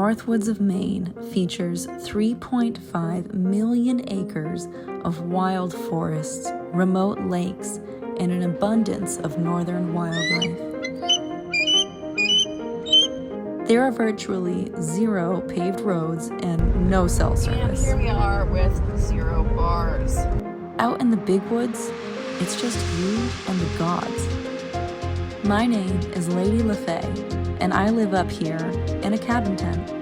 Northwoods of Maine features 3.5 million acres of wild forests, remote lakes, and an abundance of northern wildlife. There are virtually zero paved roads and no cell service. And here we are with 0 bars. Out in the big woods, it's just you and the gods. My name is Lady LaFay, and I live up here in a cabin tent.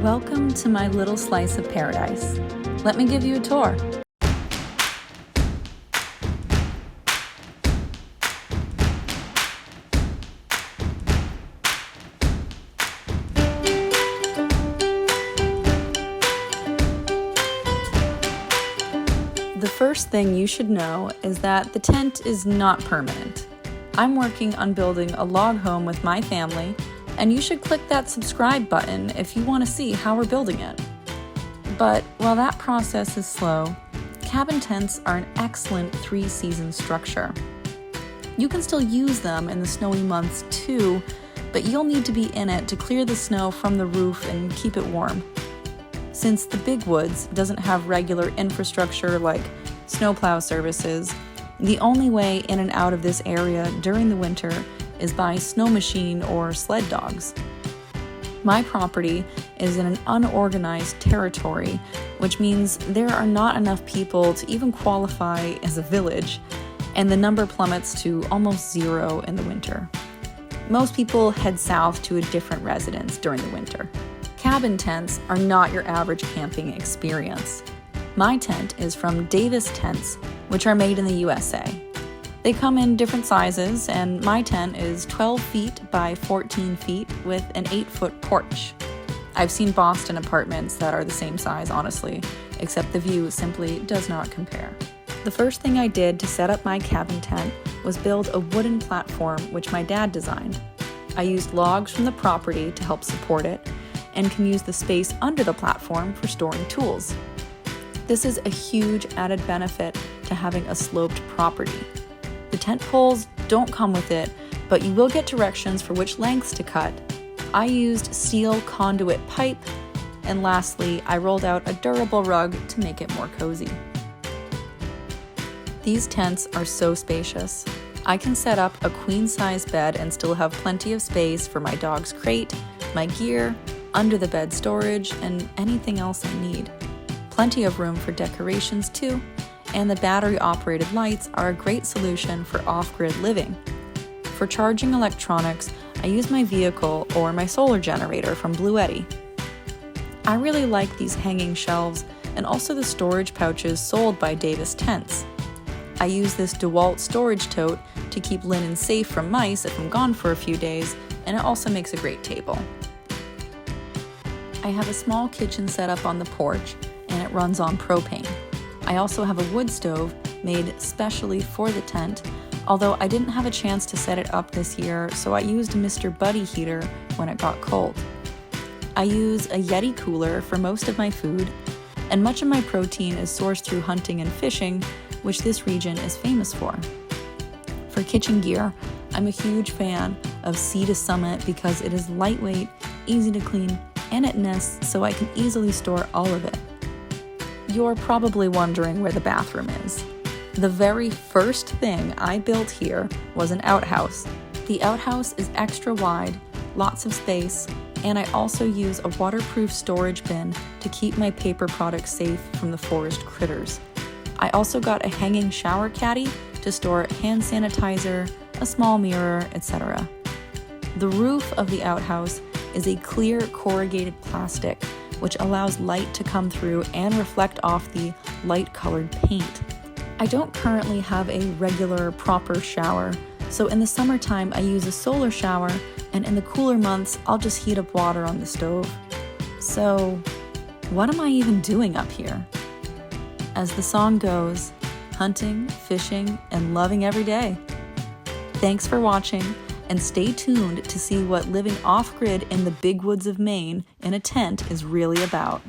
Welcome to my little slice of paradise. Let me give you a tour. The first thing you should know is that the tent is not permanent. I'm working on building a log home with my family, and you should click that subscribe button if you want to see how we're building it. But while that process is slow, cabin tents are an excellent 3-season structure. You can still use them in the snowy months too, but you'll need to be in it to clear the snow from the roof and keep it warm. Since the big woods doesn't have regular infrastructure like snowplow services, the only way in and out of this area during the winter is by snow machine or sled dogs. My property is in an unorganized territory, which means there are not enough people to even qualify as a village, and the number plummets to almost 0 in the winter. Most people head south to a different residence during the winter. Cabin tents are not your average camping experience. My tent is from Davis Tents, which are made in the USA. They come in different sizes, and my tent is 12 feet by 14 feet with an 8-foot porch. I've seen Boston apartments that are the same size, honestly, except the view simply does not compare. The first thing I did to set up my cabin tent was build a wooden platform which my dad designed. I used logs from the property to help support it, and can use the space under the platform for storing tools. This is a huge added benefit to having a sloped property. The tent poles don't come with it, but you will get directions for which lengths to cut. I used steel conduit pipe, and lastly, I rolled out a durable rug to make it more cozy. These tents are so spacious. I can set up a queen-size bed and still have plenty of space for my dog's crate, my gear, under the bed storage, and anything else I need. Plenty of room for decorations too, and the battery-operated lights are a great solution for off-grid living. For charging electronics, I use my vehicle or my solar generator from Bluetti. I really like these hanging shelves and also the storage pouches sold by Davis Tents. I use this DeWalt storage tote to keep linen safe from mice if I'm gone for a few days, and it also makes a great table. I have a small kitchen set up on the porch, and it runs on propane. I also have a wood stove made specially for the tent, although I didn't have a chance to set it up this year, so I used a Mr. Buddy heater when it got cold. I use a Yeti cooler for most of my food, and much of my protein is sourced through hunting and fishing, which this region is famous for. For kitchen gear, I'm a huge fan of Sea to Summit because it is lightweight, easy to clean, and it nests so I can easily store all of it. You're probably wondering where the bathroom is. The very first thing I built here was an outhouse. The outhouse is extra wide, lots of space, and I also use a waterproof storage bin to keep my paper products safe from the forest critters. I also got a hanging shower caddy to store hand sanitizer, a small mirror, etc. The roof of the outhouse is a clear corrugated plastic, which allows light to come through and reflect off the light-colored paint. I don't currently have a regular, proper shower, so in the summertime I use a solar shower, and in the cooler months I'll just heat up water on the stove. So, what am I even doing up here? As the song goes, hunting, fishing, and loving every day. Thanks for watching, and stay tuned to see what living off-grid in the big woods of Maine in a tent is really about.